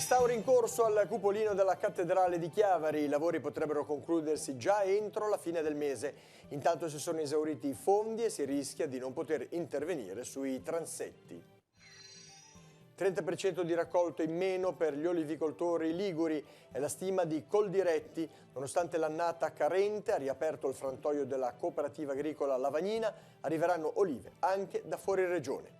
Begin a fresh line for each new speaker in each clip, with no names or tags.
Restauri in corso al cupolino della Cattedrale di Chiavari. I lavori potrebbero concludersi già entro la fine del mese. Intanto si sono esauriti i fondi e si rischia di non poter intervenire sui transetti. 30% di raccolto in meno per gli olivicoltori liguri è la stima di Coldiretti. Nonostante l'annata carente, ha riaperto il frantoio della cooperativa agricola Lavagnina, arriveranno olive anche da fuori regione.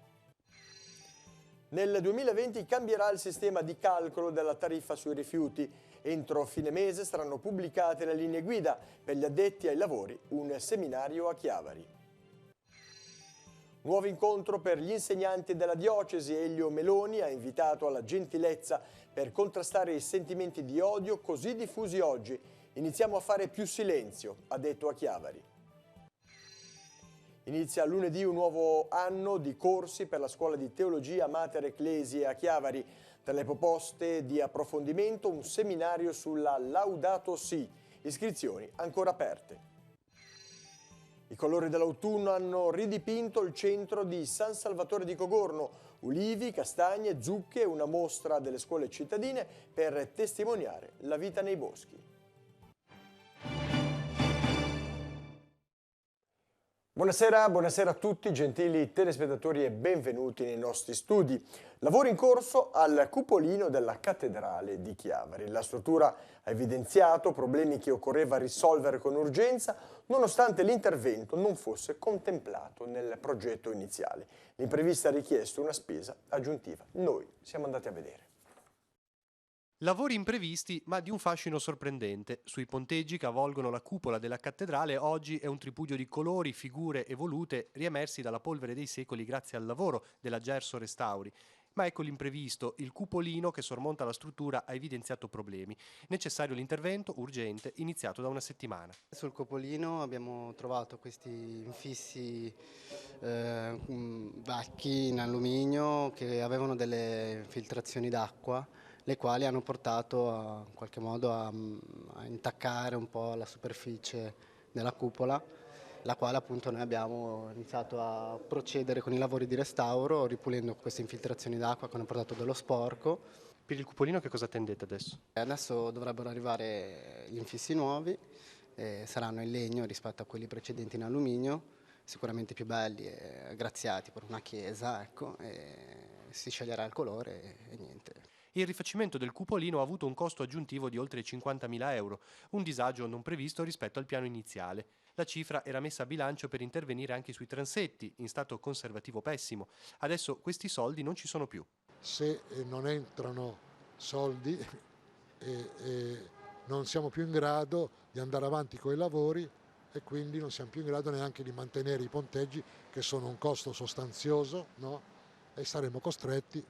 Nel 2020 cambierà il sistema di calcolo della tariffa sui rifiuti. Entro fine mese saranno pubblicate le linee guida per gli addetti ai lavori, un seminario a Chiavari. Nuovo incontro per gli insegnanti della diocesi. Elio Meloni ha invitato alla gentilezza per contrastare i sentimenti di odio così diffusi oggi. Iniziamo a fare più silenzio, ha detto a Chiavari. Inizia lunedì un nuovo anno di corsi per la scuola di teologia Mater Ecclesiae a Chiavari. Tra le proposte di approfondimento un seminario sulla Laudato Si, iscrizioni ancora aperte. I colori dell'autunno hanno ridipinto il centro di San Salvatore di Cogorno, ulivi, castagne, zucche e una mostra delle scuole cittadine per testimoniare la vita nei boschi. Buonasera a tutti, gentili telespettatori e benvenuti nei nostri studi. Lavori in corso al cupolino della Cattedrale di Chiavari. La struttura ha evidenziato problemi che occorreva risolvere con urgenza, nonostante l'intervento non fosse contemplato nel progetto iniziale. L'imprevista ha richiesto una spesa aggiuntiva. Noi siamo andati a vedere.
Lavori imprevisti ma di un fascino sorprendente. Sui ponteggi che avvolgono la cupola della cattedrale oggi è un tripudio di colori, figure evolute riemersi dalla polvere dei secoli grazie al lavoro della Gerso Restauri. Ma ecco l'imprevisto, il cupolino che sormonta la struttura ha evidenziato problemi. Necessario l'intervento urgente iniziato da una settimana.
Sul cupolino abbiamo trovato questi infissi vecchi in alluminio che avevano delle filtrazioni d'acqua, le quali hanno portato in qualche modo a intaccare un po' la superficie della cupola, la quale appunto noi abbiamo iniziato a procedere con i lavori di restauro, ripulendo queste infiltrazioni d'acqua che hanno portato dello sporco.
Per il cupolino che cosa attendete adesso?
Adesso dovrebbero arrivare gli infissi nuovi, saranno in legno rispetto a quelli precedenti in alluminio, sicuramente più belli e graziati per una chiesa, ecco, e si sceglierà il colore e niente.
Il rifacimento del cupolino ha avuto un costo aggiuntivo di oltre 50.000 euro, un disagio non previsto rispetto al piano iniziale. La cifra era messa a bilancio per intervenire anche sui transetti, in stato conservativo pessimo. Adesso questi soldi non ci sono più.
Se non entrano soldi non siamo più in grado di andare avanti con i lavori e quindi non siamo più in grado neanche di mantenere i ponteggi, che sono un costo sostanzioso, no? E saremo costretti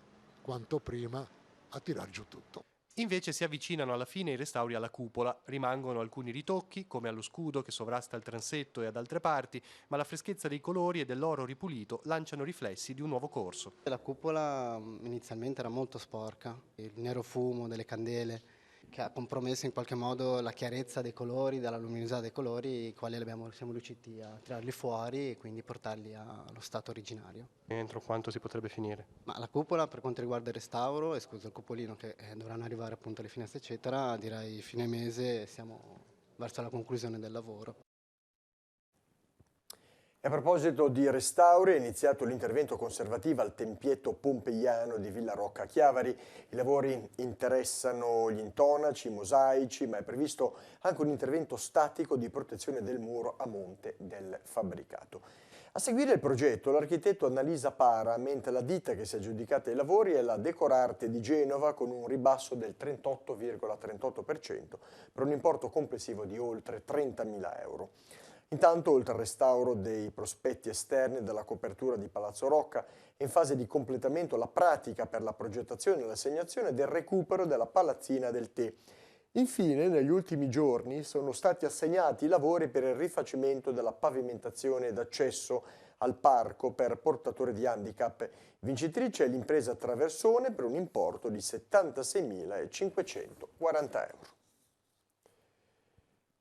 quanto prima a tirar giù tutto.
Invece si avvicinano alla fine i restauri alla cupola, rimangono alcuni ritocchi come allo scudo che sovrasta il transetto e ad altre parti, ma la freschezza dei colori e dell'oro ripulito lanciano riflessi di un nuovo corso.
La cupola inizialmente era molto sporca, il nero fumo delle candele che ha compromesso in qualche modo la chiarezza dei colori, della luminosità dei colori, i quali siamo riusciti a tirarli fuori e quindi portarli allo stato originario.
Entro quanto si potrebbe finire?
Ma la cupola, per quanto riguarda il restauro, escluso il cupolino che dovranno arrivare appunto le finestre eccetera, direi fine mese siamo verso la conclusione del lavoro.
A proposito di restauri, è iniziato l'intervento conservativo al tempietto pompeiano di Villa Rocca a Chiavari. I lavori interessano gli intonaci, i mosaici, ma è previsto anche un intervento statico di protezione del muro a monte del fabbricato. A seguire il progetto l'architetto Annalisa Para, mentre la ditta che si è aggiudicata i lavori è la Decorarte di Genova con un ribasso del 38,38% per un importo complessivo di oltre 30.000 euro. Intanto, oltre al restauro dei prospetti esterni della copertura di Palazzo Rocca, è in fase di completamento la pratica per la progettazione e l'assegnazione del recupero della Palazzina del Tè. Infine, negli ultimi giorni sono stati assegnati i lavori per il rifacimento della pavimentazione d'accesso al parco per portatori di handicap. Vincitrice è l'impresa Traversone per un importo di 76.540 euro.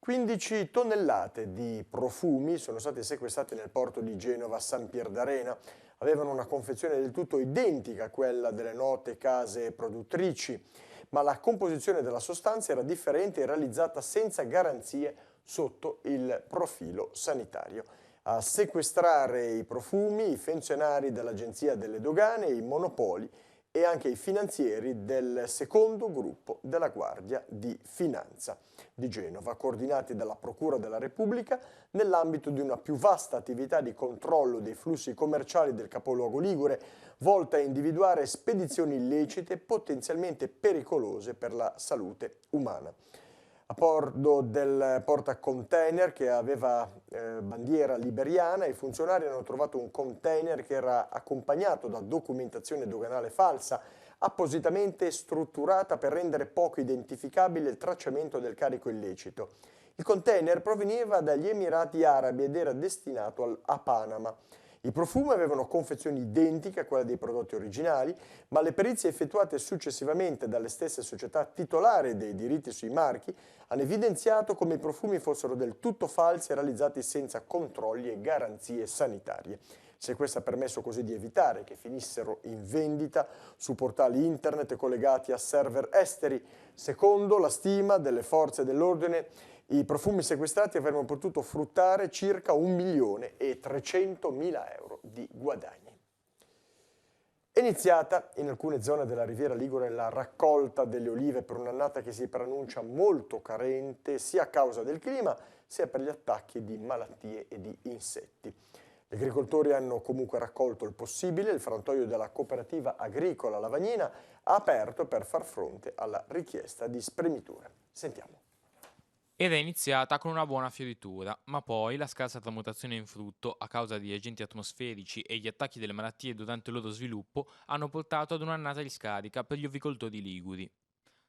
15 tonnellate di profumi sono state sequestrate nel porto di Genova San Pier d'Arena. avevano una confezione del tutto identica a quella delle note case produttrici, ma la composizione della sostanza era differente e realizzata senza garanzie sotto il profilo sanitario. A sequestrare i profumi i funzionari dell'Agenzia delle Dogane, i monopoli e anche i finanzieri del secondo gruppo della Guardia di Finanza di Genova, coordinati dalla Procura della Repubblica nell'ambito di una più vasta attività di controllo dei flussi commerciali del capoluogo ligure, volta a individuare spedizioni illecite potenzialmente pericolose per la salute umana. A bordo del portacontainer che aveva bandiera liberiana, i funzionari hanno trovato un container che era accompagnato da documentazione doganale falsa, appositamente strutturata per rendere poco identificabile il tracciamento del carico illecito. Il container proveniva dagli Emirati Arabi ed era destinato a Panama. I profumi avevano confezioni identiche a quelle dei prodotti originali, ma le perizie effettuate successivamente dalle stesse società titolari dei diritti sui marchi hanno evidenziato come i profumi fossero del tutto falsi e realizzati senza controlli e garanzie sanitarie. Se questo ha permesso così di evitare che finissero in vendita su portali internet collegati a server esteri. Secondo la stima delle forze dell'ordine, i profumi sequestrati avrebbero potuto fruttare circa 1.300.000 euro di guadagni. È iniziata in alcune zone della Riviera Ligure la raccolta delle olive per un'annata che si preannuncia molto carente sia a causa del clima sia per gli attacchi di malattie e di insetti. Gli agricoltori hanno comunque raccolto il possibile, il frantoio della cooperativa agricola Lavagnina ha aperto per far fronte alla richiesta di spremiture. Sentiamo.
Era iniziata con una buona fioritura, ma poi la scarsa tramutazione in frutto, a causa di agenti atmosferici e gli attacchi delle malattie durante il loro sviluppo, hanno portato ad un'annata di scarica per gli ovicoltori liguri.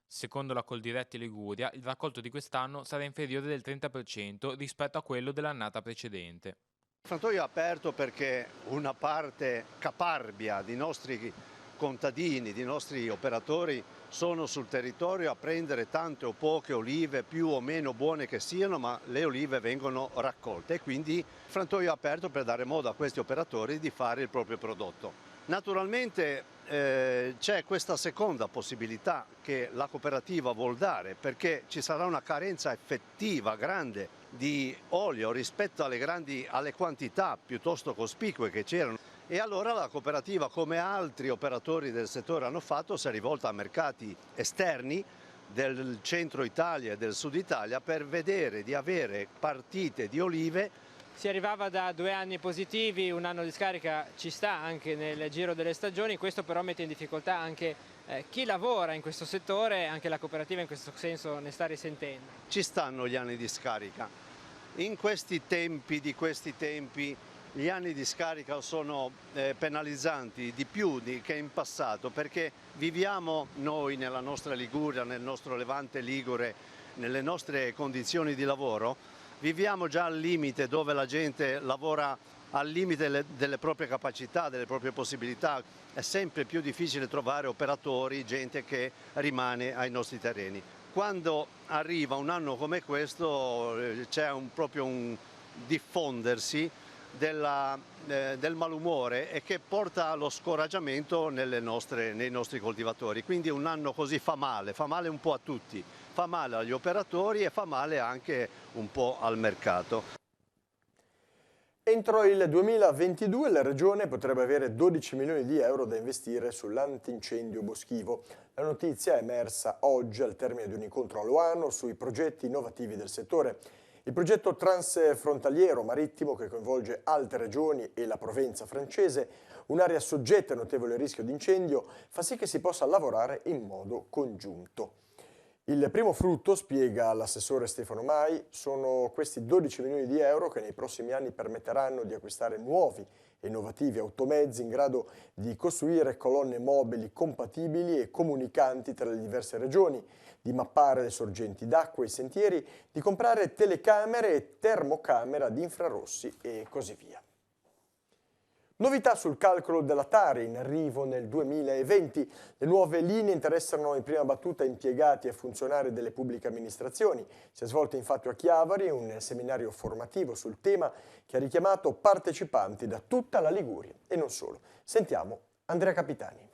Secondo la Coldiretti Liguria, il raccolto di quest'anno sarà inferiore del 30% rispetto a quello dell'annata precedente.
Il frantoio è aperto perché una parte caparbia di nostri contadini, di nostri operatori sono sul territorio a prendere tante o poche olive, più o meno buone che siano, ma le olive vengono raccolte e quindi il frantoio è aperto per dare modo a questi operatori di fare il proprio prodotto. Naturalmente c'è questa seconda possibilità che la cooperativa vuol dare, perché ci sarà una carenza effettiva grande di olio rispetto alle quantità piuttosto cospicue che c'erano. E allora la cooperativa, come altri operatori del settore hanno fatto, si è rivolta a mercati esterni del centro Italia e del sud Italia per vedere di avere partite di olive.
Si arrivava da 2 anni positivi, un anno di scarica ci sta anche nel giro delle stagioni, questo però mette in difficoltà anche chi lavora in questo settore, anche la cooperativa in questo senso ne sta risentendo.
Ci stanno gli anni di scarica. In questi tempi, gli anni di scarica sono penalizzanti di più che in passato, perché viviamo noi nella nostra Liguria, nel nostro Levante Ligure, nelle nostre condizioni di lavoro, viviamo già al limite, dove la gente lavora al limite delle proprie capacità, delle proprie possibilità. È sempre più difficile trovare operatori, gente che rimane ai nostri terreni. Quando arriva un anno come questo c'è proprio un diffondersi del malumore e che porta allo scoraggiamento nei nostri coltivatori. Quindi un anno così fa male un po' a tutti, fa male agli operatori e fa male anche un po' al mercato.
Entro il 2022 la Regione potrebbe avere 12 milioni di euro da investire sull'antincendio boschivo. La notizia è emersa oggi al termine di un incontro a Loano sui progetti innovativi del settore. Il progetto transfrontaliero marittimo che coinvolge altre regioni e la Provenza francese, un'area soggetta a notevole rischio di incendio, fa sì che si possa lavorare in modo congiunto. Il primo frutto, spiega l'assessore Stefano Mai, sono questi 12 milioni di euro che nei prossimi anni permetteranno di acquistare nuovi e innovativi automezzi in grado di costruire colonne mobili compatibili e comunicanti tra le diverse regioni, di mappare le sorgenti d'acqua e i sentieri, di comprare telecamere e termocamera di infrarossi e così via. Novità sul calcolo della Tari, in arrivo nel 2020. Le nuove linee interessano in prima battuta impiegati e funzionari delle pubbliche amministrazioni. Si è svolto infatti a Chiavari un seminario formativo sul tema che ha richiamato partecipanti da tutta la Liguria e non solo. Sentiamo Andrea Capitani.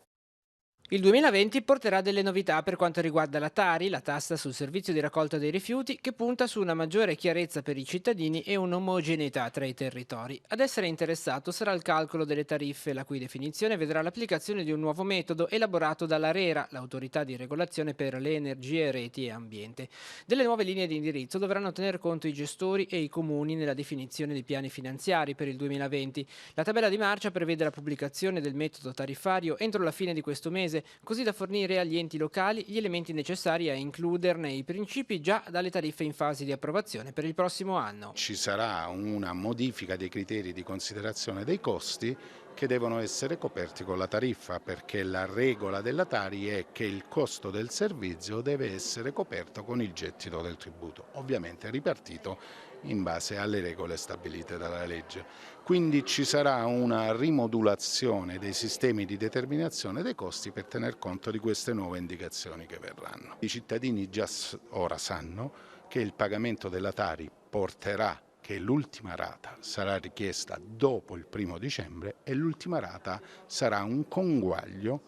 Il 2020 porterà delle novità per quanto riguarda la Tari, la tassa sul servizio di raccolta dei rifiuti, che punta su una maggiore chiarezza per i cittadini e un'omogeneità tra i territori. Ad essere interessato sarà il calcolo delle tariffe, la cui definizione vedrà l'applicazione di un nuovo metodo elaborato dall'ARERA, l'autorità di regolazione per le energie, reti e ambiente. Delle nuove linee di indirizzo dovranno tener conto i gestori e i comuni nella definizione dei piani finanziari per il 2020. La tabella di marcia prevede la pubblicazione del metodo tariffario entro la fine di questo mese, così da fornire agli enti locali gli elementi necessari a includerne i principi già dalle tariffe in fase di approvazione per il prossimo anno.
Ci sarà una modifica dei criteri di considerazione dei costi che devono essere coperti con la tariffa, perché la regola della Tari è che il costo del servizio deve essere coperto con il gettito del tributo, ovviamente ripartito in base alle regole stabilite dalla legge. Quindi ci sarà una rimodulazione dei sistemi di determinazione dei costi per tener conto di queste nuove indicazioni che verranno. I cittadini già ora sanno che il pagamento della Tari porterà che l'ultima rata sarà richiesta dopo il 1° dicembre e l'ultima rata sarà un conguaglio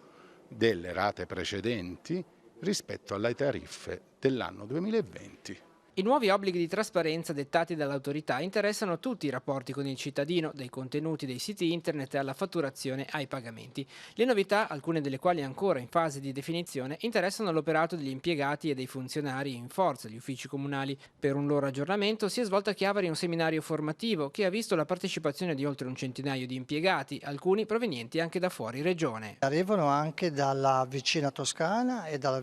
delle rate precedenti rispetto alle tariffe dell'anno 2020.
I nuovi obblighi di trasparenza dettati dall'autorità interessano tutti i rapporti con il cittadino, dai contenuti dei siti internet alla fatturazione ai pagamenti. Le novità, alcune delle quali ancora in fase di definizione, interessano l'operato degli impiegati e dei funzionari in forza, gli uffici comunali. Per un loro aggiornamento si è svolto a Chiavari un seminario formativo che ha visto la partecipazione di oltre un centinaio di impiegati, alcuni provenienti anche da fuori regione.
Arrivano anche dalla vicina Toscana e dal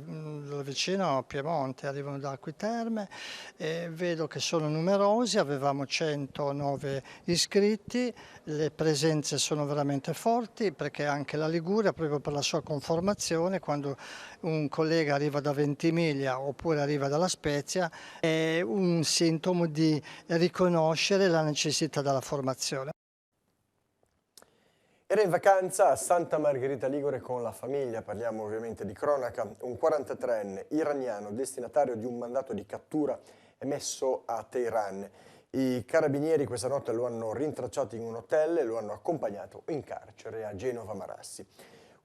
vicino Piemonte, arrivano da Acquiterme. Vedo che sono numerosi, avevamo 109 iscritti, le presenze sono veramente forti perché anche la Liguria, proprio per la sua conformazione, quando un collega arriva da Ventimiglia oppure arriva dalla Spezia, è un sintomo di riconoscere la necessità della formazione.
Era in vacanza a Santa Margherita Ligure con la famiglia, parliamo ovviamente di cronaca, un 43enne iraniano destinatario di un mandato di cattura emesso a Teheran. I carabinieri questa notte lo hanno rintracciato in un hotel e lo hanno accompagnato in carcere a Genova Marassi.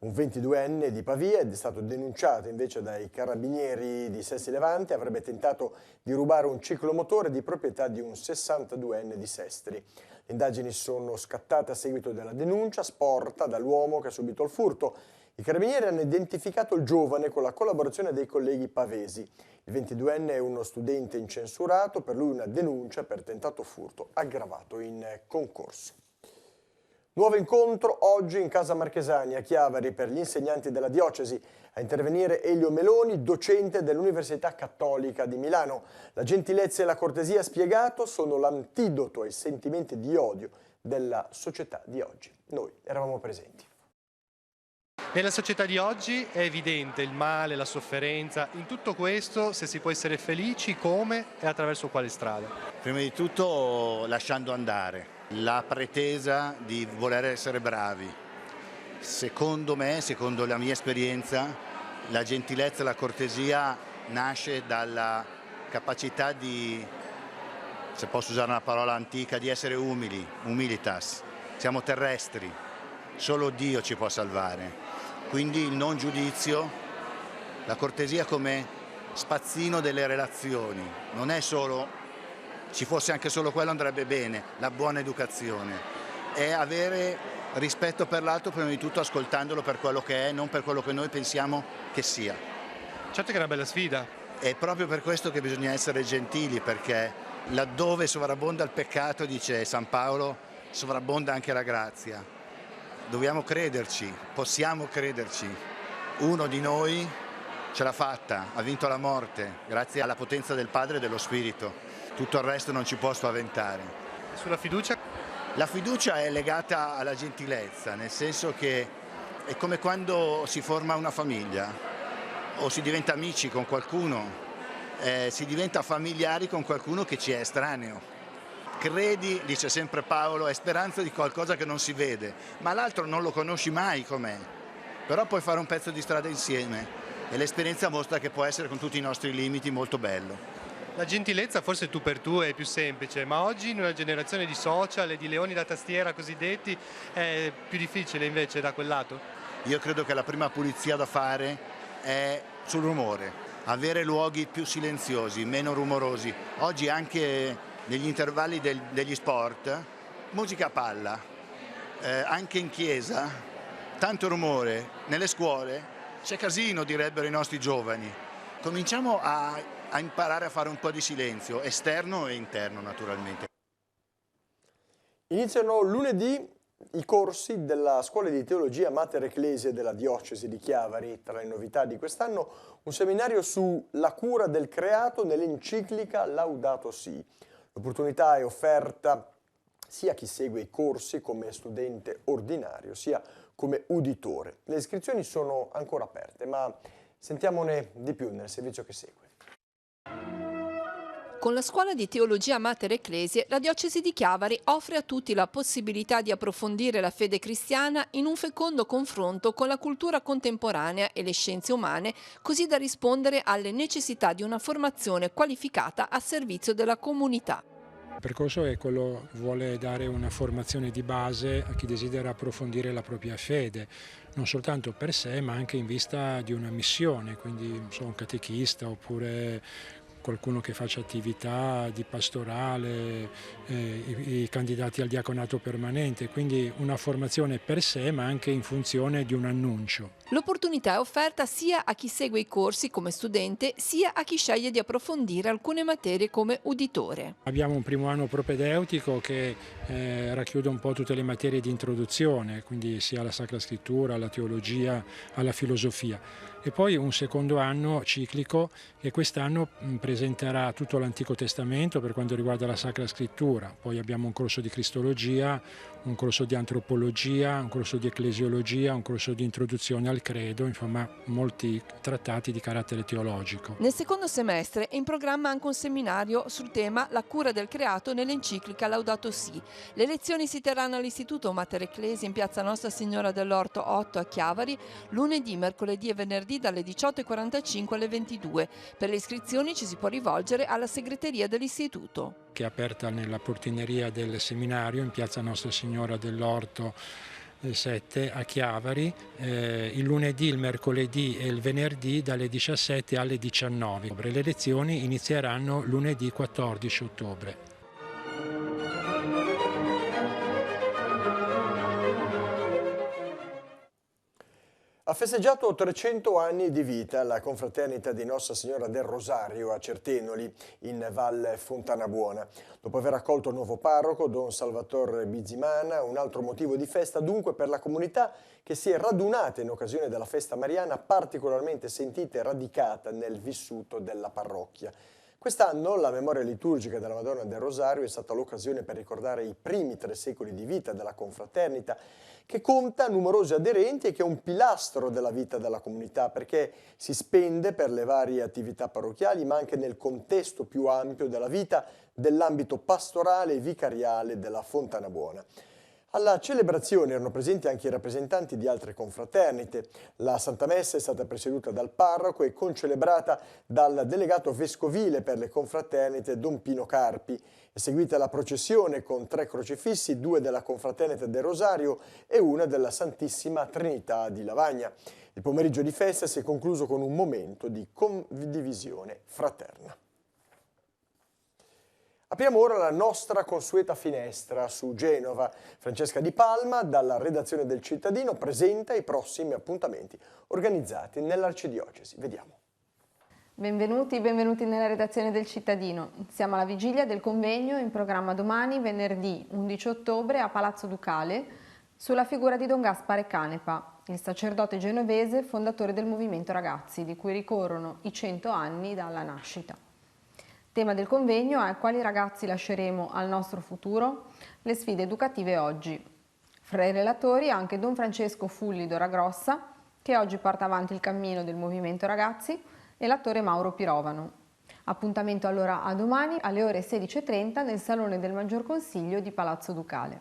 Un 22enne di Pavia è stato denunciato invece dai carabinieri di Sesti Levante, avrebbe tentato di rubare un ciclomotore di proprietà di un 62enne di Sestri. Le indagini sono scattate a seguito della denuncia sporta dall'uomo che ha subito il furto. I carabinieri hanno identificato il giovane con la collaborazione dei colleghi pavesi. Il 22enne è uno studente incensurato, per lui una denuncia per tentato furto aggravato in concorso. Nuovo incontro oggi in Casa Marchesani a Chiavari per gli insegnanti della diocesi. A intervenire Elio Meloni, docente dell'Università Cattolica di Milano. La gentilezza e la cortesia, spiegato, sono l'antidoto ai sentimenti di odio della società di oggi. Noi eravamo presenti.
Nella società di oggi è evidente il male, la sofferenza. In tutto questo, se si può essere felici, come e attraverso quale strada?
Prima di tutto lasciando andare la pretesa di voler essere bravi. Secondo me, secondo la mia esperienza, la gentilezza e la cortesia nasce dalla capacità di, se posso usare una parola antica, di essere umili, humilitas. Siamo terrestri, solo Dio ci può salvare. Quindi il non giudizio, la cortesia come spazzino delle relazioni, non è solo, ci fosse anche solo quello andrebbe bene, la buona educazione, è avere rispetto per l'altro, prima di tutto ascoltandolo per quello che è, non per quello che noi pensiamo che sia.
Certo che è una bella sfida.
È proprio per questo che bisogna essere gentili, perché laddove sovrabbonda il peccato, dice San Paolo, sovrabbonda anche la grazia. Dobbiamo crederci, possiamo crederci. Uno di noi ce l'ha fatta, ha vinto la morte, grazie alla potenza del Padre e dello Spirito. Tutto il resto non ci può spaventare.
Sulla fiducia?
La fiducia è legata alla gentilezza, nel senso che è come quando si forma una famiglia o si diventa amici con qualcuno, si diventa familiari con qualcuno che ci è estraneo. credi, dice sempre Paolo, è speranza di qualcosa che non si vede, ma l'altro non lo conosci mai com'è, però puoi fare un pezzo di strada insieme e l'esperienza mostra che può essere, con tutti i nostri limiti, molto bello.
La gentilezza forse tu per tu è più semplice, ma oggi in una generazione di social e di leoni da tastiera cosiddetti è più difficile invece da quel lato?
Io credo che la prima pulizia da fare è sul rumore, avere luoghi più silenziosi, meno rumorosi. Oggi anche negli intervalli degli sport, musica a palla, anche in chiesa, tanto rumore, nelle scuole c'è casino, direbbero i nostri giovani. Cominciamo a imparare a fare un po' di silenzio, esterno e interno naturalmente.
Iniziano lunedì i corsi della Scuola di Teologia Mater Ecclesiae della Diocesi di Chiavari. Tra le novità di quest'anno un seminario sulla cura del creato nell'enciclica Laudato Si. L'opportunità è offerta sia a chi segue i corsi come studente ordinario, sia come uditore. Le iscrizioni sono ancora aperte, ma sentiamone di più nel servizio che segue.
Con la Scuola di Teologia Mater Ecclesiae, la Diocesi di Chiavari offre a tutti la possibilità di approfondire la fede cristiana in un fecondo confronto con la cultura contemporanea e le scienze umane, così da rispondere alle necessità di una formazione qualificata a servizio della comunità.
Il percorso è quello che vuole dare una formazione di base a chi desidera approfondire la propria fede, non soltanto per sé ma anche in vista di una missione, quindi un catechista oppure qualcuno che faccia attività di pastorale, i candidati al diaconato permanente, quindi una formazione per sé ma anche in funzione di un annuncio.
L'opportunità è offerta sia a chi segue i corsi come studente sia a chi sceglie di approfondire alcune materie come uditore.
Abbiamo un primo anno propedeutico che racchiude un po' tutte le materie di introduzione, quindi sia alla Sacra Scrittura, alla teologia, alla filosofia. E poi un secondo anno ciclico che quest'anno presenterà tutto l'Antico Testamento per quanto riguarda la Sacra Scrittura. Poi abbiamo un corso di Cristologia, un corso di Antropologia, un corso di Ecclesiologia, un corso di Introduzione al Credo, insomma molti trattati di carattere teologico.
Nel secondo semestre è in programma anche un seminario sul tema La cura del creato nell'enciclica Laudato Si. Le lezioni si terranno all'Istituto Mater Ecclesiae in piazza Nostra Signora dell'Orto 8 a Chiavari, lunedì, mercoledì e venerdì dalle 18:45 alle 22. Per le iscrizioni ci si può rivolgere alla segreteria dell'Istituto,
che è aperta nella portineria del seminario in piazza Nostra Signora dell'Orto 7 a Chiavari, il lunedì, il mercoledì e il venerdì dalle 17 alle 19. Le lezioni inizieranno lunedì 14 ottobre.
Ha festeggiato 300 anni di vita la confraternita di Nostra Signora del Rosario a Certenoli, in Val Fontanabuona. Dopo aver accolto il nuovo parroco, Don Salvatore Bizimana, un altro motivo di festa dunque per la comunità che si è radunata in occasione della festa mariana, particolarmente sentita e radicata nel vissuto della parrocchia. Quest'anno la memoria liturgica della Madonna del Rosario è stata l'occasione per ricordare i primi 3 secoli di vita della confraternita, che conta numerosi aderenti e che è un pilastro della vita della comunità, perché si spende per le varie attività parrocchiali, ma anche nel contesto più ampio della vita dell'ambito pastorale e vicariale della Fontanabuona. Alla celebrazione erano presenti anche i rappresentanti di altre confraternite. La Santa Messa è stata presieduta dal parroco e concelebrata dal delegato vescovile per le confraternite Don Pino Carpi. È seguita la processione con 3 crocifissi, 2 della confraternita del Rosario e una della Santissima Trinità di Lavagna. Il pomeriggio di festa si è concluso con un momento di condivisione fraterna. Apriamo ora la nostra consueta finestra su Genova. Francesca Di Palma, dalla redazione del Cittadino, presenta i prossimi appuntamenti organizzati nell'Arcidiocesi. Vediamo.
Benvenuti nella redazione del Cittadino. Siamo alla vigilia del convegno in programma domani, venerdì 11 ottobre, a Palazzo Ducale, sulla figura di Don Gaspare Canepa, il sacerdote genovese fondatore del Movimento Ragazzi, di cui ricorrono i 100 anni dalla nascita. Tema del convegno è: quali ragazzi lasceremo al nostro futuro? Le sfide educative oggi. Fra i relatori anche Don Francesco Fulli d'Oragrossa, che oggi porta avanti il cammino del Movimento Ragazzi, e l'attore Mauro Pirovano. Appuntamento allora a domani alle ore 16:30 nel Salone del Maggior Consiglio di Palazzo Ducale.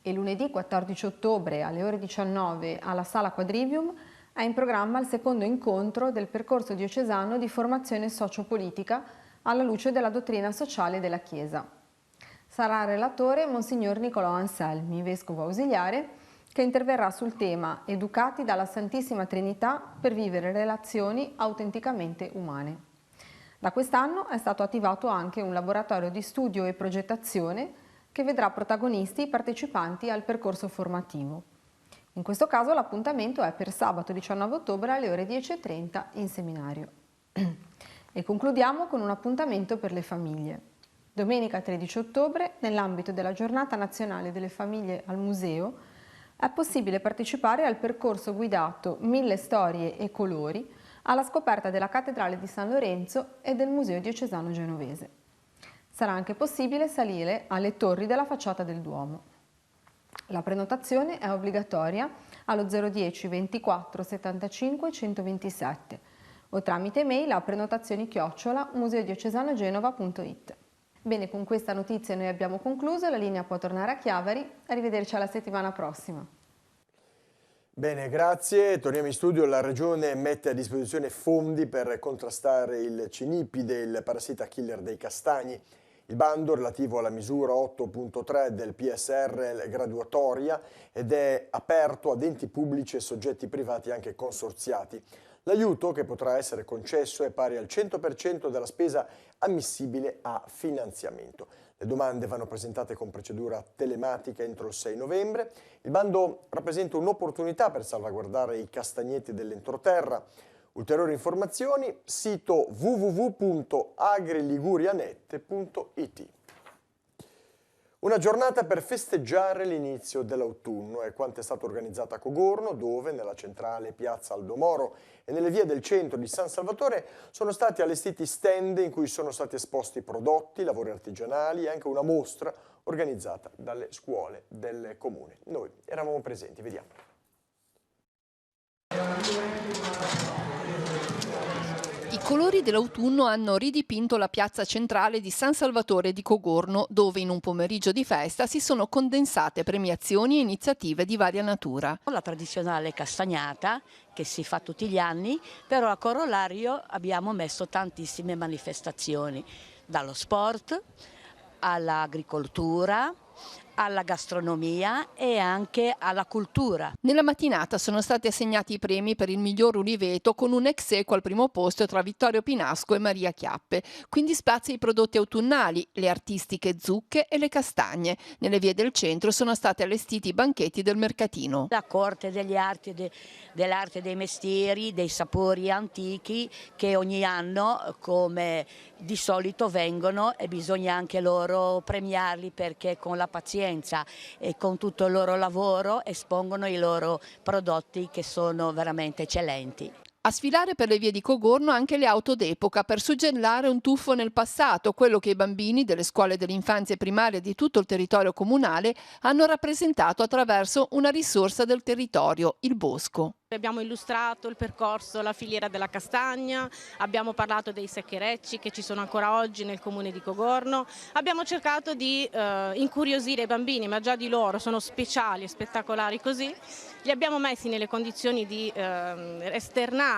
E lunedì 14 ottobre alle ore 19 alla Sala Quadrivium è in programma il secondo incontro del percorso diocesano di formazione sociopolitica alla luce della dottrina sociale della Chiesa. Sarà relatore Monsignor Nicolò Anselmi, vescovo ausiliare, che interverrà sul tema Educati dalla Santissima Trinità per vivere relazioni autenticamente umane. Da quest'anno è stato attivato anche un laboratorio di studio e progettazione che vedrà protagonisti i partecipanti al percorso formativo. In questo caso l'appuntamento è per sabato 19 ottobre alle ore 10:30 in seminario. E concludiamo con un appuntamento per le famiglie. Domenica 13 ottobre, nell'ambito della Giornata Nazionale delle Famiglie al Museo, è possibile partecipare al percorso guidato 1000 storie e colori alla scoperta della Cattedrale di San Lorenzo e del Museo Diocesano Genovese. Sarà anche possibile salire alle torri della facciata del Duomo. La prenotazione è obbligatoria allo 010 24 75 127 o tramite mail a prenotazioni@museodiocesanogenova.it. Bene, con questa notizia noi abbiamo concluso, la linea può tornare a Chiavari, arrivederci alla settimana prossima.
Bene, grazie. Torniamo in studio. La Regione mette a disposizione fondi per contrastare il cinipide, il parassita killer dei castagni. Il bando relativo alla misura 8.3 del PSR graduatoria ed è aperto ad enti pubblici e soggetti privati anche consorziati. L'aiuto che potrà essere concesso è pari al 100% della spesa ammissibile a finanziamento. Le domande vanno presentate con procedura telematica entro il 6 novembre. Il bando rappresenta un'opportunità per salvaguardare i castagneti dell'entroterra. Ulteriori informazioni, sito www.agriligurianet.it. Una giornata per festeggiare l'inizio dell'autunno è quanto è stato organizzato a Cogorno, dove nella centrale piazza Aldo Moro e nelle vie del centro di San Salvatore sono stati allestiti stand in cui sono stati esposti prodotti, lavori artigianali e anche una mostra organizzata dalle scuole del comune. Noi eravamo presenti, vediamo.
I colori dell'autunno hanno ridipinto la piazza centrale di San Salvatore di Cogorno, dove in un pomeriggio di festa si sono condensate premiazioni e iniziative di varia natura.
La tradizionale castagnata che si fa tutti gli anni, però a corollario abbiamo messo tantissime manifestazioni, dallo sport all'agricoltura, alla gastronomia e anche alla cultura.
Nella mattinata sono stati assegnati i premi per il miglior uliveto con un ex equo al primo posto tra Vittorio Pinasco e Maria Chiappe. Quindi spazio ai prodotti autunnali, le artistiche zucche e le castagne. Nelle vie del centro sono stati allestiti i banchetti del mercatino.
La corte degli arti, dell'arte dei mestieri, dei sapori antichi che ogni anno come di solito vengono e bisogna anche loro premiarli perché con la pazienza e con tutto il loro lavoro espongono i loro prodotti che sono veramente eccellenti.
A sfilare per le vie di Cogorno anche le auto d'epoca per suggellare un tuffo nel passato, quello che i bambini delle scuole dell'infanzia primaria di tutto il territorio comunale hanno rappresentato attraverso una risorsa del territorio, il bosco.
Abbiamo illustrato il percorso, la filiera della castagna, abbiamo parlato dei seccherecci che ci sono ancora oggi nel comune di Cogorno, abbiamo cercato di incuriosire i bambini, ma già di loro sono speciali e spettacolari così, li abbiamo messi nelle condizioni di esternare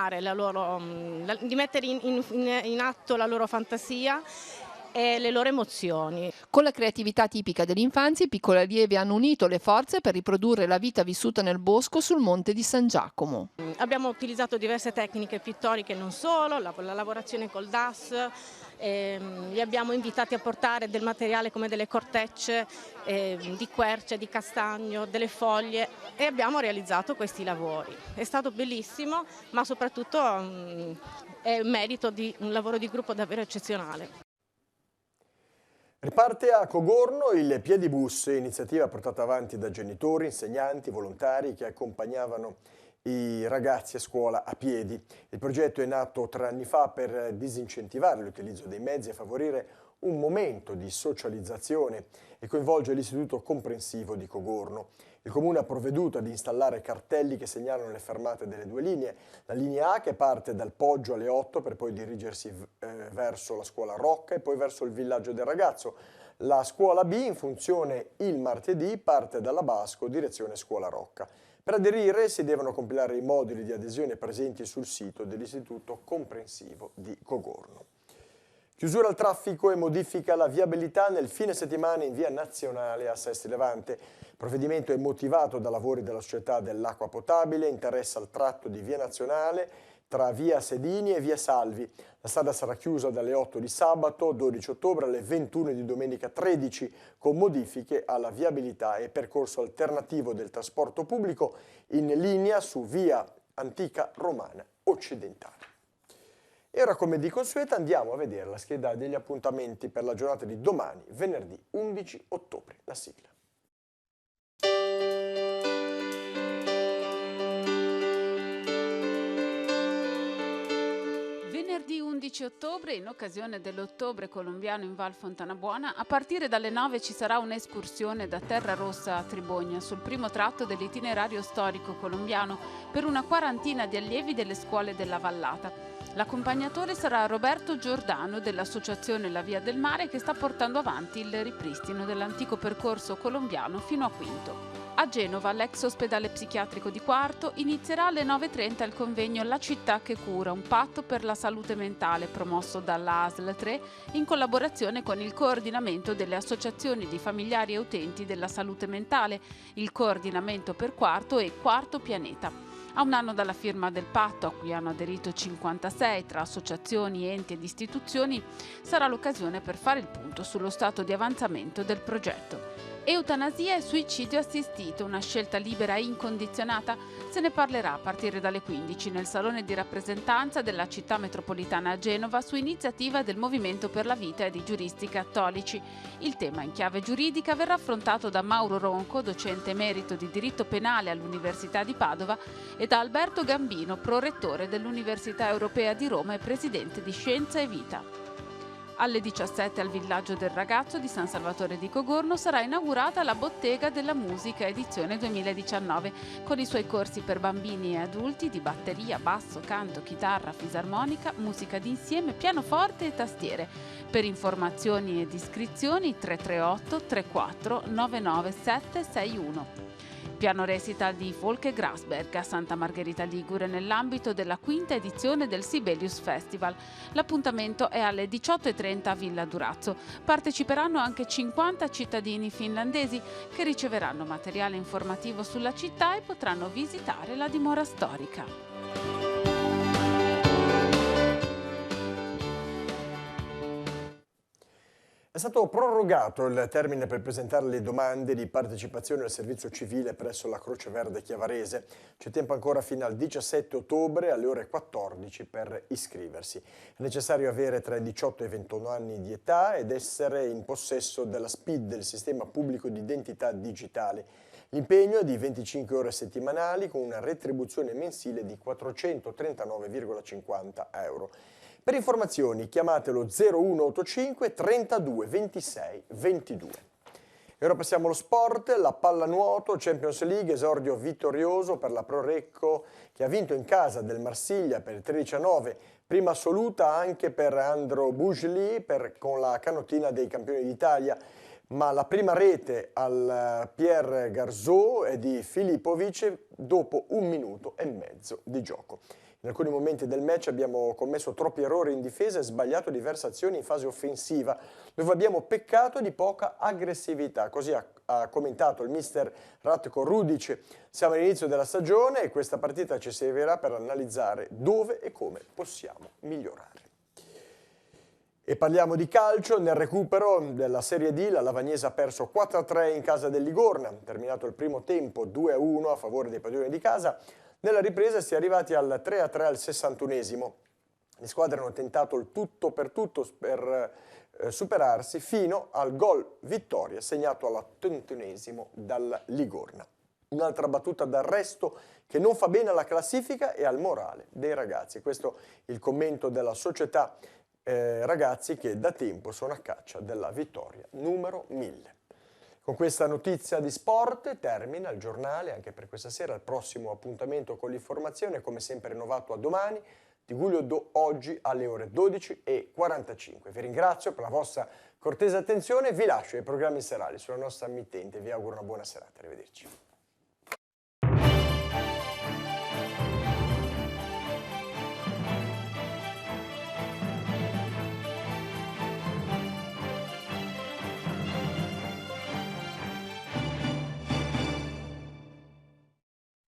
di mettere in atto la loro fantasia e le loro emozioni.
Con la creatività tipica dell'infanzia, i piccoli allievi hanno unito le forze per riprodurre la vita vissuta nel bosco sul monte di San Giacomo.
Abbiamo utilizzato diverse tecniche pittoriche, non solo, la lavorazione col DAS, li abbiamo invitati a portare del materiale come delle cortecce di querce, di castagno, delle foglie e abbiamo realizzato questi lavori. È stato bellissimo, ma soprattutto è merito di un lavoro di gruppo davvero eccezionale.
Riparte a Cogorno il Piedibus, iniziativa portata avanti da genitori, insegnanti, volontari che accompagnavano i ragazzi a scuola a piedi. Il progetto è nato 3 anni fa per disincentivare l'utilizzo dei mezzi e favorire un momento di socializzazione e coinvolge l'Istituto Comprensivo di Cogorno. Il Comune ha provveduto ad installare cartelli che segnalano le fermate delle due linee. La linea A che parte dal Poggio alle 8 per poi dirigersi verso la scuola Rocca e poi verso il villaggio del ragazzo. La scuola B in funzione il martedì parte dalla Basco direzione scuola Rocca. Per aderire si devono compilare i moduli di adesione presenti sul sito dell'Istituto Comprensivo di Cogorno. Chiusura al traffico e modifica alla viabilità nel fine settimana in via nazionale a Sesti Levante. Il provvedimento è motivato da lavori della società dell'acqua potabile, interessa il tratto di via nazionale tra via Sedini e via Salvi. La strada sarà chiusa dalle 8 di sabato 12 ottobre alle 21 di domenica 13 con modifiche alla viabilità e percorso alternativo del trasporto pubblico in linea su via Antica Romana Occidentale. E ora, come di consueto, andiamo a vedere la scheda degli appuntamenti per la giornata di domani, venerdì 11 ottobre. La sigla.
Venerdì 11 ottobre, in occasione dell'Ottobre colombiano in Val Fontanabuona, a partire dalle 9 ci sarà un'escursione da Terra Rossa a Tribogna sul primo tratto dell'itinerario storico colombiano per una quarantina di allievi delle scuole della Vallata. L'accompagnatore sarà Roberto Giordano dell'associazione La Via del Mare che sta portando avanti il ripristino dell'antico percorso colombiano fino a Quinto. A Genova, all'ex ospedale psichiatrico di Quarto, inizierà alle 9:30 il convegno La città che cura, un patto per la salute mentale promosso dalla ASL 3 in collaborazione con il coordinamento delle associazioni di familiari e utenti della salute mentale, il coordinamento per Quarto e Quarto Pianeta. A un anno dalla firma del patto, a cui hanno aderito 56 tra associazioni, enti ed istituzioni, sarà l'occasione per fare il punto sullo stato di avanzamento del progetto. Eutanasia e suicidio assistito, una scelta libera e incondizionata? Se ne parlerà a partire dalle 15 nel Salone di rappresentanza della città metropolitana a Genova su iniziativa del Movimento per la Vita e di giuristi cattolici. Il tema in chiave giuridica verrà affrontato da Mauro Ronco, docente emerito di diritto penale all'Università di Padova, e da Alberto Gambino, prorettore dell'Università Europea di Roma e presidente di Scienza e Vita. Alle 17 al villaggio del ragazzo di San Salvatore di Cogorno sarà inaugurata la Bottega della Musica edizione 2019 con i suoi corsi per bambini e adulti di batteria, basso, canto, chitarra, fisarmonica, musica d'insieme, pianoforte e tastiere. Per informazioni ed iscrizioni 338 34 997 61. Piano recital di Folke Grasberg a Santa Margherita Ligure nell'ambito della quinta edizione del Sibelius Festival. L'appuntamento è alle 18:30 a Villa Durazzo. Parteciperanno anche 50 cittadini finlandesi che riceveranno materiale informativo sulla città e potranno visitare la dimora storica.
È stato prorogato il termine per presentare le domande di partecipazione al servizio civile presso la Croce Verde Chiavarese. C'è tempo ancora fino al 17 ottobre alle ore 14 per iscriversi. È necessario avere tra i 18 e i 21 anni di età ed essere in possesso della SPID, del Sistema Pubblico di Identità Digitale. L'impegno è di 25 ore settimanali con una retribuzione mensile di 439,50 euro. Per informazioni chiamatelo 0185 32 26 22. E ora passiamo allo sport, la pallanuoto Champions League, esordio vittorioso per la Pro Recco che ha vinto in casa del Marsiglia per 13-9, prima assoluta anche per Andro Bujli con la canottina dei campioni d'Italia, ma la prima rete al Pierre Garzot è di Filipovic dopo 1 minuto e mezzo di gioco. In alcuni momenti del match abbiamo commesso troppi errori in difesa e sbagliato diverse azioni in fase offensiva, dove abbiamo peccato di poca aggressività. Così ha commentato il mister Ratko Rudic. Siamo all'inizio della stagione e questa partita ci servirà per analizzare dove e come possiamo migliorare. E parliamo di calcio. Nel recupero della Serie D la Lavagnese ha perso 4-3 in casa del Ligorna. Terminato il primo tempo 2-1 a favore dei padroni di casa. Nella ripresa si è arrivati al 3-3 al 61esimo. Le squadre hanno tentato il tutto per tutto per superarsi fino al gol vittoria segnato all'81esimo dal Ligorna. Un'altra battuta d'arresto che non fa bene alla classifica e al morale dei ragazzi. Questo è il commento della società ragazzi che da tempo sono a caccia della vittoria numero 1000. Con questa notizia di sport termina il giornale anche per questa sera. Il prossimo appuntamento con l'informazione, come sempre, rinnovato a domani, di Guglio oggi alle ore 12:45. Vi ringrazio per la vostra cortese attenzione e vi lascio ai programmi serali sulla nostra emittente. Vi auguro una buona serata. Arrivederci.